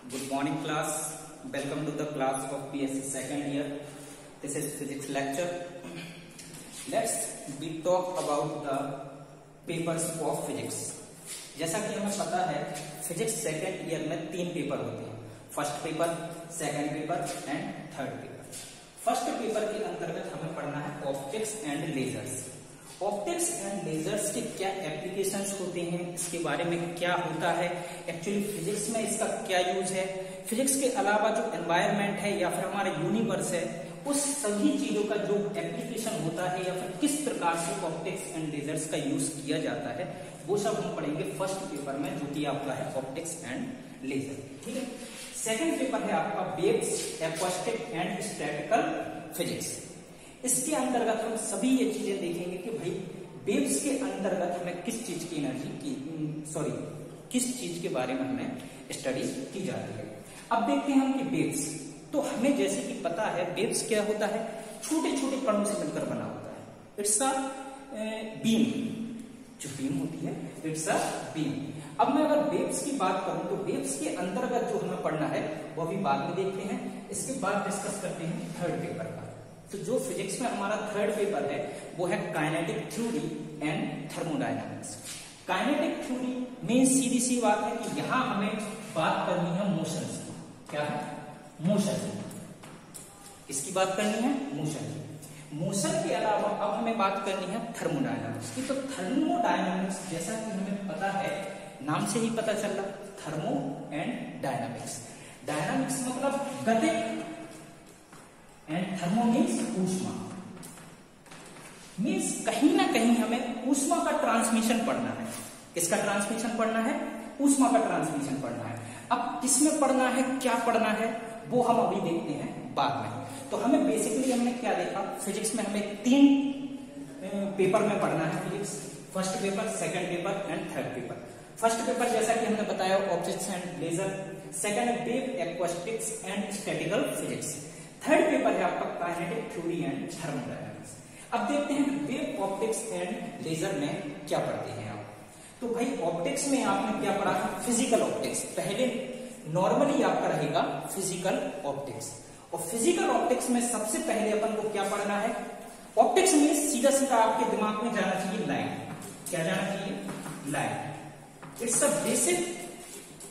Good morning class. Welcome to the class of PSC second year. This is physics lecture. Let's we talk about the papers of physics. जैसा कि हमें पता है physics second year में 3 paper होते हैं, first paper, second paper and third paper. First paper के अंतर्गत हमें पढ़ना है optics and lasers. Optics and lasers के क्या एप्लीकेशंस होते हैं, इसके बारे में क्या होता है, एक्चुअली फिजिक्स में इसका क्या यूज है, फिजिक्स के अलावा जो एनवायरनमेंट है या फिर हमारा यूनिवर्स है उस सभी चीजों का जो एप्लीकेशन होता है या फिर किस प्रकार से ऑप्टिक्स एंड लेजर्स का यूज किया जाता है वो सब हम पढ़ेंगे फर्स्ट पेपर में, जो कि आपका है ऑप्टिक्स एंड लेजर। ठीक है। सेकंड पेपर है आपका waves, acoustic and statistical physics. इसके अंतर्गत हम सभी ये चीजें देखेंगे कि भाई वेव्स के अंतर्गत हमें किस चीज की एनर्जी की किस चीज के बारे में हमें स्टडी की जाती है। अब देखते हैं हम कि वेव्स, तो हमें जैसे कि पता है वेव्स क्या होता है, छोटे छोटे कणों से मिलकर बना होता है। इट्स अ बीम, जो बीम होती है इट्स अ बीम। अब मैं अगर वेव्स की बात करूं तो वेव्स के अंतर्गत जो हमें पढ़ना है वो भी बाद में देखते हैं, इसके बाद डिस्कस करते हैं थर्ड पेपर का। तो जो फिजिक्स में हमारा थर्ड पेपर है वो है kinetic theory and thermodynamics. Kinetic theory में सीधी सी बात है कि यहां हमें बात करनी है मोशन की। क्या है? मोशन। इसकी बात करनी है मोशन की। मोशन के अलावा अब हमें बात करनी है थर्मोडायनामिक्स की। तो थर्मोडायनामिक्स जैसा कि हमें पता है, नाम से ही पता चल रहा, थर्मो एंड डायनामिक्स। डायनामिक्स मतलब गतिक एंड थर्मो मीन्स ऊष्मा। मीन्स कहीं ना कहीं हमें ऊष्मा का ट्रांसमिशन पढ़ना है। किसका ट्रांसमिशन पढ़ना है? ऊष्मा का ट्रांसमिशन पढ़ना है। अब किसमें पढ़ना है, क्या पढ़ना है, वो हम अभी देखते हैं बाद में। तो हमें बेसिकली हमने क्या देखा, फिजिक्स में हमें 3 पेपर में पढ़ना है physics, first paper, second paper and third paper. First paper जैसा कि हमने बताया ऑप्टिक्स एंड लेजर, सेकंड है wave, acoustics and statistical physics, third paper है आपका काइनेटिक थ्योरी एंड थर्मोडायनामिक्स। अब देखते हैं वेव, ऑप्टिक्स एंड लेजर में क्या पढ़ते हैं आप। तो भाई ऑप्टिक्स में आपने क्या पढ़ा था? Physical optics. पहले नॉर्मली आपका रहेगा फिजिकल ऑप्टिक्स, और फिजिकल ऑप्टिक्स में सबसे पहले अपन को क्या पढ़ना है? ऑप्टिक्स में सीधा सीधा आपके दिमाग में जाना चाहिए लाइट। क्या जाना चाहिए? Light. It's a basic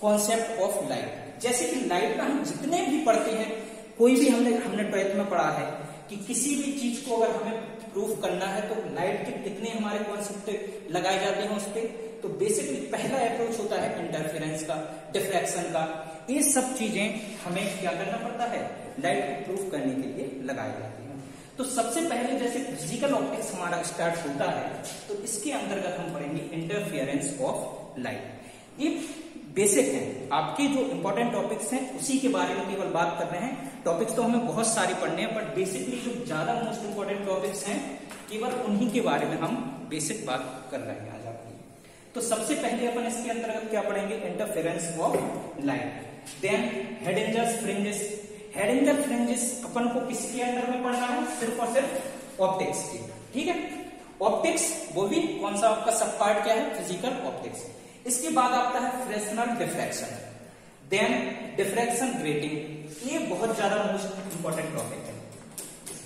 concept of light. जैसे कि लाइट का हम जितने भी पढ़ते हैं, कोई भी हमने 12th में पढ़ा है कि किसी भी चीज को अगर हमें प्रूफ करना है तो लाइट के कितने हमारे कॉन्सेप्ट लगाए जाते हैं उस पर। तो बेसिकली पहला अप्रोच होता है इंटरफेरेंस का, डिफ्रैक्शन का। ये सब चीजें हमें क्या करना पड़ता है? लाइट को प्रूफ करने के लिए लगाई जाती है। तो सबसे पहले जैसे फिजिकल ऑप्टिक्स हमारा स्टार्ट होता है तो इसके अंतर्गत हम पढ़ेंगे इंटरफेरेंस ऑफ लाइट। ये बेसिक है, आपके जो इंपॉर्टेंट टॉपिक्स हैं उसी के बारे में केवल बात कर रहे हैं। टॉपिक्स तो हमें बहुत सारे पढ़ने हैं, बट बेसिकली जो ज्यादा मोस्ट इंपॉर्टेंट टॉपिक्स हैं केवल उन्हीं के बारे में हम बेसिक बात कर रहे हैं आज आपकी। तो सबसे पहले अपन इसके अंतर्गत क्या पढ़ेंगे? Interference of light. Then Haidinger's fringes. Haidinger fringes अपन को किसके अंडर में पढ़ना है? सिर्फ और सिर्फ ऑप्टिक्स के। ठीक है। ऑप्टिक्स वो भी कौन सा आपका सब पार्ट क्या है? Physical optics. इसके बाद आता है Fresnel diffraction, then diffraction grating. ये बहुत ज्यादा मोस्ट इंपॉर्टेंट टॉपिक है।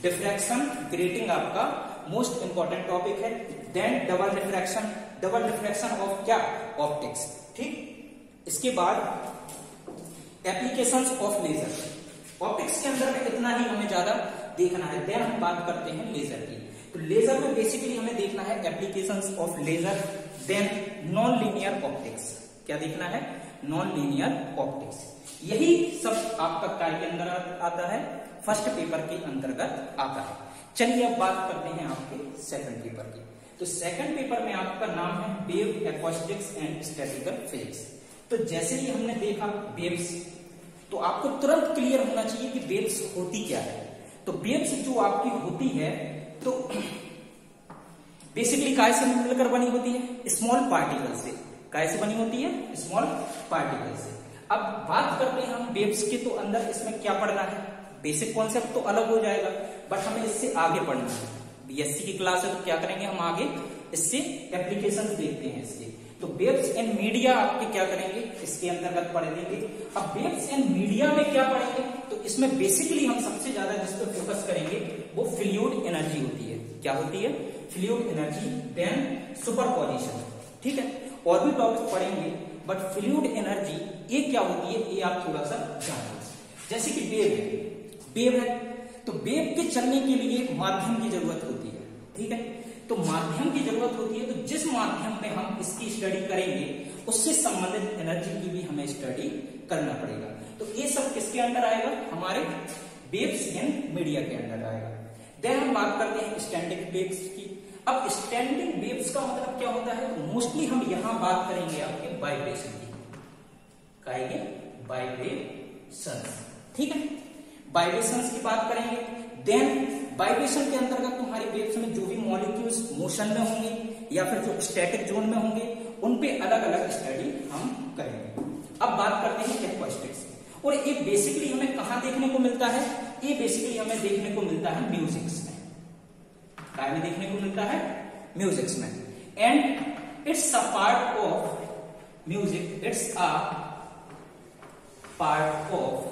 डिफ्रैक्शन ग्रेटिंग आपका मोस्ट इंपॉर्टेंट टॉपिक है। Then double diffraction. Double diffraction of क्या? ऑप्टिक्स। ठीक। इसके बाद एप्लीकेशंस ऑफ लेजर। ऑप्टिक्स के अंदर में इतना ही हमें ज्यादा देखना है। देन हम बात करते हैं लेजर की। तो लेजर में बेसिकली हमें देखना है applications of laser. Then non linear optics. क्या देखना है? Non linear optics. यही सब आपका काय के अंदर आता है, फर्स्ट पेपर के अंतर्गत आता है। चलिए अब बात करते हैं आपके सेकंड पेपर की। तो सेकंड पेपर में आपका नाम है wave, acoustics and statistical physics. तो जैसे ही हमने देखा वेव्स, तो आपको तुरंत क्लियर होना चाहिए कि वेव्स होती क्या है। तो वेव्स जो आपकी होती है तो बेसिकली काय से मिलकर बनी होती है? स्मॉल पार्टिकल से। काय से बनी होती है? स्मॉल पार्टिकल से। अब बात करते हैं हम वेव्स के, तो अंदर इसमें क्या पढ़ना है? बेसिक कॉन्सेप्ट तो अलग हो जाएगा, बट हमें इससे आगे पढ़ना है। बीएससी की क्लास है तो क्या करेंगे हम आगे इससे एप्लीकेशन देखते हैं इसके। तो वेव्स एंड मीडिया आपके क्या करेंगे, इसके अंतर्गत पढ़ लेंगे। अब वेव्स एंड मीडिया में क्या पढ़ेंगे, तो इसमें बेसिकली हम सबसे ज्यादा जिस पर फोकस करेंगे वो फ्लूइड एनर्जी होती है। क्या होती है, फ्लूइड एनर्जी, देन सुपरपोजिशन, ठीक है। और भी टॉपिक पढ़ेंगे, बट फ्लूइड एनर्जी ये क्या होती है ये आप थोड़ा सा जान लो। जैसे कि वेव है तो वेव के चलने के लिए माध्यम की जरूरत होती है, ठीक है। तो माध्यम की जरूरत होती है, तो जिस माध्यम में हम इसकी स्टडी करेंगे उससे संबंधित एनर्जी की भी हमें स्टडी करना पड़ेगा। तो ये सब किसके अंडर आएगा, हमारे वेव्स एंड मीडिया के अंडर आएगा। देन हम बात करते हैं स्टैंडिंग वेव्स की। अब स्टैंडिंग वेव्स का मतलब क्या होता है, मोस्टली हम यहां बात करेंगे आपके वाइब्रेशन की, कहेंगे वाइब्रेशन, ठीक है। वाइब्रेशंस की बात करेंगे। देन वाइब्रेशन के अंतर्गत तुम्हारे वेव्स में जो भी मॉलिक्यूल्स मोशन में होंगे या फिर जो स्टैटिक जोन में होंगे उन पे अलग अलग स्टडी हम करेंगे। अब बात करते हैं एक्वास्टिक्स, और ये बेसिकली हमें कहां देखने को मिलता है, ये बेसिकली हमें देखने को मिलता है म्यूजिक्स में। क्या में देखने को मिलता है, म्यूजिक्स में। And it's a part of music, it's a part of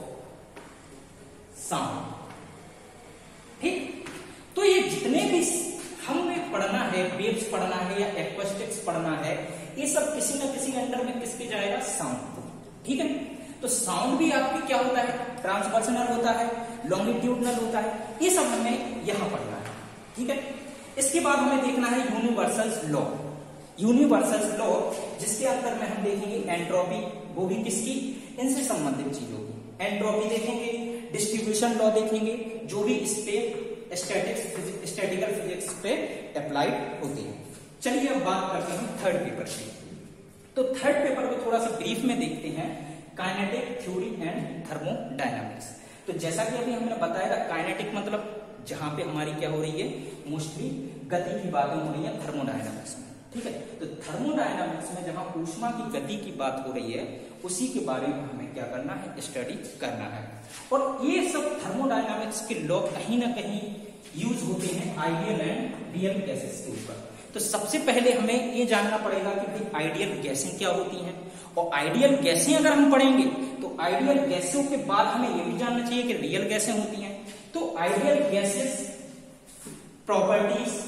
sound, ठीक। तो ये जितने भी हमें पढ़ना है, वेव्स पढ़ना है या एक्वास्टिक्स पढ़ना है, ये सब किसी न किसी अंडर में किसके जाएगा, साउंड, ठीक है। तो साउंड भी आपकी क्या होता है, ट्रांसवर्सनल होता है, लॉन्गिट्यूडनल होता है, ये सब हमें यहां पढ़ना है, ठीक है। इसके बाद हमें देखना है यूनिवर्सल लॉ। यूनिवर्सल लॉ जिसके अंदर में हम देखेंगे एंट्रोपी, वो भी किसकी, इनसे संबंधित चीजों की। एंट्रोपी देखेंगे, डिस्ट्रीब्यूशन लॉ देखेंगे, जो भी इस पे स्टैटिकल फिजिक्स पे अप्लाइड होती है। चलिए अब बात करते हैं थर्ड पेपर की। तो थर्ड पेपर को थोड़ा सा ब्रीफ में देखते हैं, काइनेटिक थ्योरी एंड थर्मोडायनामिक्स। तो जैसा कि अभी हमने बताया, काइनेटिक मतलब जहां पे हमारी क्या हो रही है, मोस्टली गति की बातें हो रही है थर्मोडायनामिक्स में, ठीक है। तो थर्मोडायनामिक्स में जहां ऊष्मा की गति की बात हो रही है उसी के बारे में हमें क्या करना है, स्टडी करना है। और ये सब थर्मोडायनामिक्स के लॉ कहीं ना कहीं यूज होते हैं आइडियल एंड रियल गैसेस के ऊपर। तो सबसे पहले हमें ये जानना पड़ेगा कि भाई आइडियल गैसें क्या होती हैं, और आइडियल गैसें अगर हम पढ़ेंगे तो आइडियल गैसों के बाद हमें ये भी जानना चाहिए कि रियल गैसें होती हैं। तो आइडियल गैसेस प्रॉपर्टीज,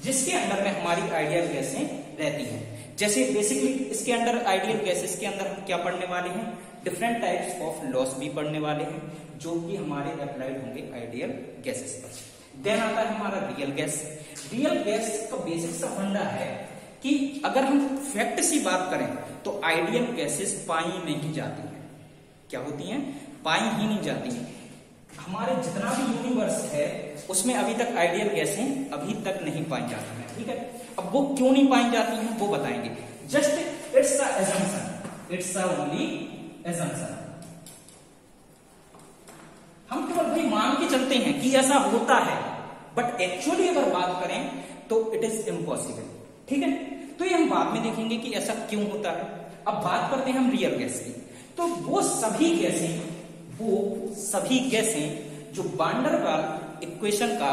जिसके अंदर में हमारी आइडियल गैसें रहती हैं। जैसे बेसिकली इसके अंदर आइडियल गैसेस के अंदर हम क्या पढ़ने वाले हैं, डिफरेंट टाइप्स ऑफ लॉस भी पढ़ने वाले हैं जो कि हमारे अप्लाइड होंगे आइडियल गैसेस पर। देन आता है हमारा रियल गैस। रियल गैस का बेसिक सा फंडा है कि अगर हम फैक्ट सी बात करें तो आइडियल गैसेस पाई में ही जाती हैं। क्या होती हैं, पाई ही नहीं जाती हैं। हमारे जितना भी यूनिवर्स है उसमें अभी तक आइडियल गैसें अभी तक नहीं पाई जाती हैं, ठीक है। अब वो क्यों नहीं पाई जाती हैं वो बताएंगे। Just it's a assumption, it's a only assumption। हम केवल भाई मान के चलते हैं कि ऐसा होता है, बट एक्चुअली अगर बात करें तो इट इज इम्पॉसिबल, ठीक है। तो ये हम बाद में देखेंगे कि ऐसा क्यों होता है। अब बात करते हैं हम रियल गैस की। तो वो सभी गैसें जो वान डेर वाल इक्वेशन का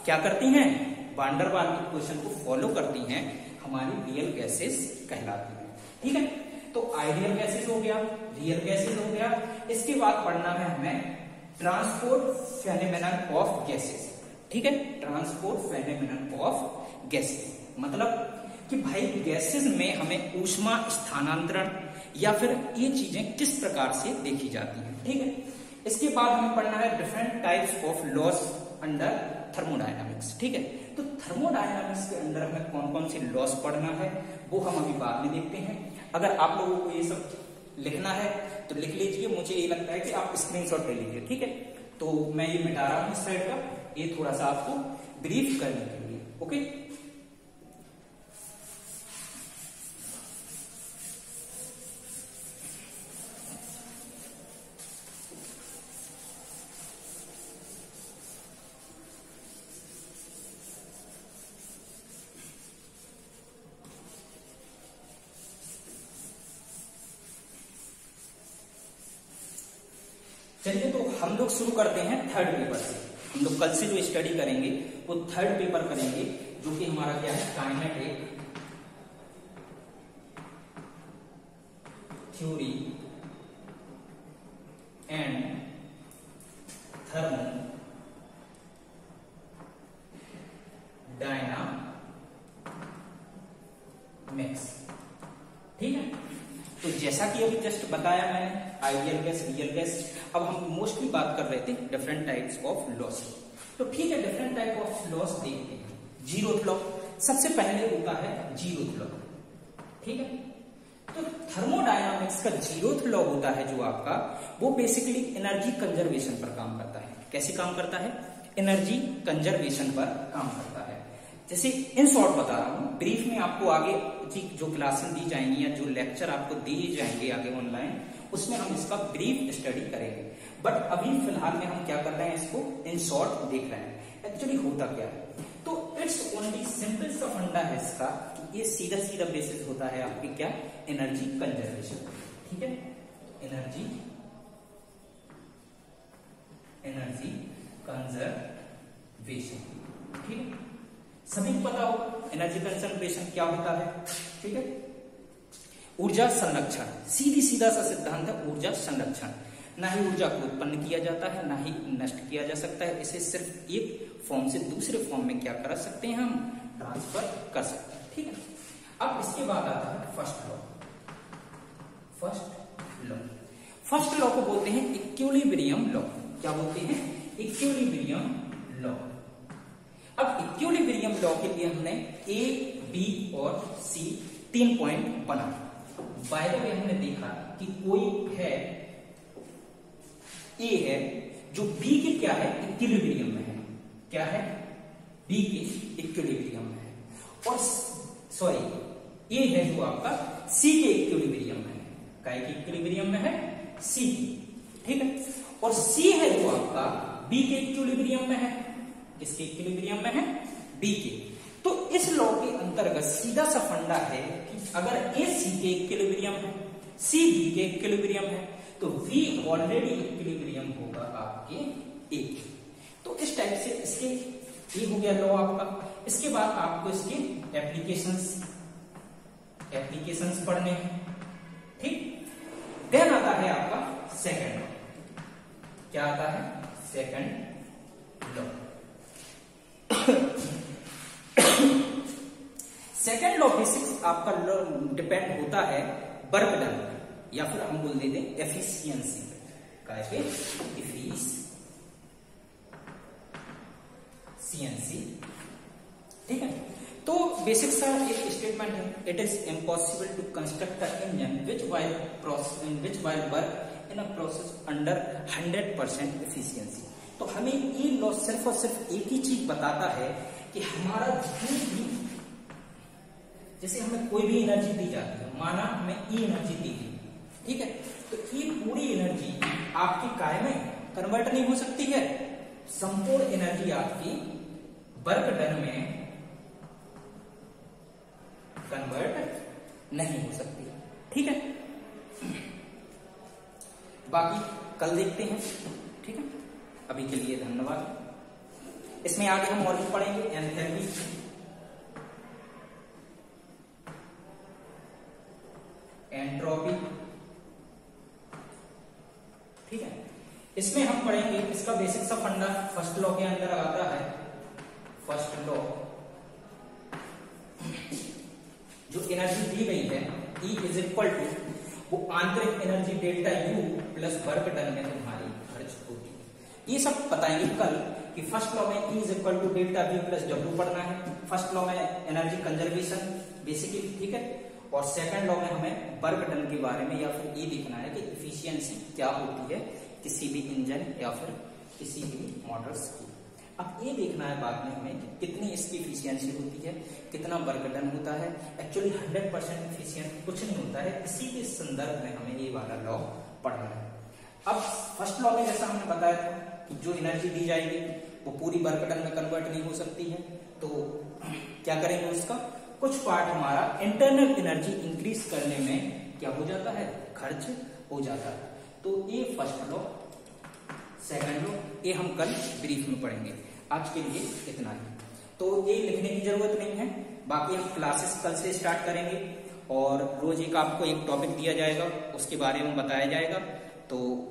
क्या करती हैं, वान डेर वाल इक्वेशन को फॉलो करती हैं, हमारी रियल गैसेस कहलाती हैं, ठीक है। तो आइडियल गैसेस हो गया, रियल गैसेस हो गया। इसके बाद पढ़ना है हमें ट्रांसपोर्ट फेनोमेनन ऑफ गैसेस, ठीक है। ट्रांसपोर्ट फेनोमेनन ऑफ गैसेस मतलब कि भाई गैसेस में हमें ऊष्मा स्थानांतरण या फिर ये चीजें किस प्रकार से देखी जाती हैं, ठीक है। इसके बाद हमें पढ़ना है different types of loss under thermodynamics, ठीक है। तो थर्मोडायनामिक्स के अंदर हमें कौन कौन से लॉस पढ़ना है वो हम अभी बाद में देखते हैं। अगर आप लोगों को ये सब लिखना है तो लिख लीजिए, मुझे ये लगता है कि आप स्क्रीनशॉट ले लीजिए, ठीक है। तो मैं ये मिटा रहा हूं इस साइड का, ये थोड़ा सा आपको ब्रीफ करने के लिए, ओके। चलिए तो हम लोग शुरू करते हैं थर्ड पेपर से। हम लोग कल से जो स्टडी करेंगे वो थर्ड पेपर करेंगे, जो कि हमारा क्या है, काइनेटिक थ्योरी एंड थर्मोडायनामिक्स। ठीक है, तो जैसा कि अभी जस्ट बताया मैंने, आइडियल गैस, रियल गैस। अब हम मोस्टली बात कर रहे थे डिफरेंट टाइप्स ऑफ लॉस। तो ठीक है, डिफरेंट टाइप ऑफ लॉस देखते हैं। जीरोथ लॉ सबसे पहले होता है, जीरोथ लॉ। ठीक है, तो थर्मोडायनामिक्स का जीरोथ लॉ होता है जो आपका, वो बेसिकली एनर्जी कंजर्वेशन पर काम करता है। कैसे काम करता है? एनर्जी कंजर्वेशन पर काम करता है। जैसे इन शॉर्ट बता रहा हूं, ब्रीफ में आपको आगे जो क्लासेस दी जाएंगी या जो लेक्चर आपको दिए जाएंगे आगे ऑनलाइन, उसमें हम इसका ब्रीफ स्टडी करेंगे। बट अभी फिलहाल में हम क्या कर रहे हैं, इसको इन शॉर्ट देख रहे हैं एक्चुअली होता क्या है। तो इट्स ओनली सिंपल सा फंडा है इसका, ये सीधा सीधा बेसिस होता है आपकी क्या, एनर्जी कंजर्वेशन। ठीक है, एनर्जी कंजर्वेशन। ठीक है, सभी को पता होगा एनर्जी कंजर्वेशन क्या होता है। ठीक है, ऊर्जा संरक्षण, सीधी सीधा सा सिद्धांत है ऊर्जा संरक्षण। ना ही ऊर्जा को उत्पन्न किया जाता है, ना ही नष्ट किया जा सकता है। इसे सिर्फ एक फॉर्म से दूसरे फॉर्म में क्या कर सकते हैं, हम ट्रांसफर कर सकते हैं। ठीक है, अब इसके बाद आता है फर्स्ट लॉ। फर्स्ट लॉ को बोलते हैं इक्विलिब्रियम लॉ। क्या बोलते हैं? Equilibrium law. अब इक्विलिब्रियम लॉ के लिए हमने ए, बी और सी 3 पॉइंट बना। बाय द वे हमने देखा कि कोई है, ए है जो बी के क्या है, इक्विलिब्रियम में है। क्या है? बी के इक्विलिब्रियम में है। और सॉरी, ए है जो आपका सी के इक्विलिब्रियम में है। काय के इक्विलिब्रियम में है? सी की। ठीक है, और सी है जो आपका बी के इक्विलिब्रियम में है। किसके इक्विलिब्रियम में है? बी के। तो इस लॉ के अंतर्गत सीधा सा फंडा है कि अगर ए सी के इक्विलिब्रियम है, सी बी के इक्विलिब्रियम है, तो वी ऑलरेडी इक्विलिब्रियम होगा आपके ए। तो इस टाइप से इसके ये हो गया लॉ आपका। इसके बाद आपको इसके एप्लीकेशंस पढ़ने हैं। ठीक, देन आता है आपका सेकंड लॉ। क्या आता है? Second law. Second law basics आपका डिपेंड होता है वर्क डन, या फिर हम बोल देते हैं एफिशिएंसी। कैसे? एफिशिएंसी। ठीक है, तो बेसिक सा एक स्टेटमेंट है, it is impossible to construct a engine which while work in a process under 100% efficiency. तो हमें ये लॉ सिर्फ और सिर्फ एक ही चीज बताता है कि हमारा जो भी, जैसे हमें कोई भी एनर्जी दी जाती है, माना हमें ई एनर्जी दी गई, ठीक है, तो ये पूरी एनर्जी आपकी काय में कन्वर्ट नहीं हो सकती है। संपूर्ण एनर्जी आपकी वर्क डन में कन्वर्ट नहीं हो सकती। ठीक है, बाकी कल देखते हैं। ठीक है, अभी के लिए धन्यवाद। इसमें आगे हम और भी पढ़ेंगे एंथैल्पी, एंट्रोपी। ठीक है, इसमें हम पढ़ेंगे इसका बेसिक सा फंडा फर्स्ट लॉ के अंदर आता है। फर्स्ट लॉ, जो एनर्जी दी गई है E इज इक्वल टू, वो आंतरिक energy delta U plus work done में तुम्हारी खर्च होगी। ये सब बताएंगे कल कि फर्स्ट लॉ में E is equal to delta V plus W पढ़ना है। फर्स्ट लॉ में एनर्जी कंजर्वेशन बेसिकली। ठीक है, और सेकंड लॉ में हमें वर्क डन के बारे में या फिर ये देखना है कि एफिशिएंसी क्या होती है किसी भी इंजन या फिर किसी भी मोटर्स की। अब ये देखना है बाद में हमें कि कितनी इसकी एफिशिएंसी होती है, कितना वर्क डन होता है। एक्चुअली 100% एफिशिएंट कुछ नहीं होता है, इसी के संदर्भ में हमें ये वाला लॉ पढ़ना है। अब फर्स्ट लॉ में जैसा हमने बताया था कि जो एनर्जी दी जाएगी वो पूरी वर्क डन में कन्वर्ट नहीं हो सकती है, तो क्या करेंगे, उसका कुछ पार्ट हमारा इंटरनल एनर्जी इंक्रीज करने में क्या हो जाता है, खर्च हो जाता है। तो ये फर्स्ट लॉ, सेकंड लॉ, ये हम कल ब्रीफ में पढ़ेंगे। आज के लिए इतना ही। तो ये लिखने की जरूरत नहीं है। बाकी हम क्लासेस कल से स्टार्ट करेंगे और रोज एक आपको एक टॉपिक दिया जाएगा, उसके बारे में बताया जाएगा। तो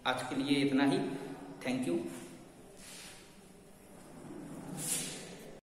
आज के लिए इतना ही। Thank you.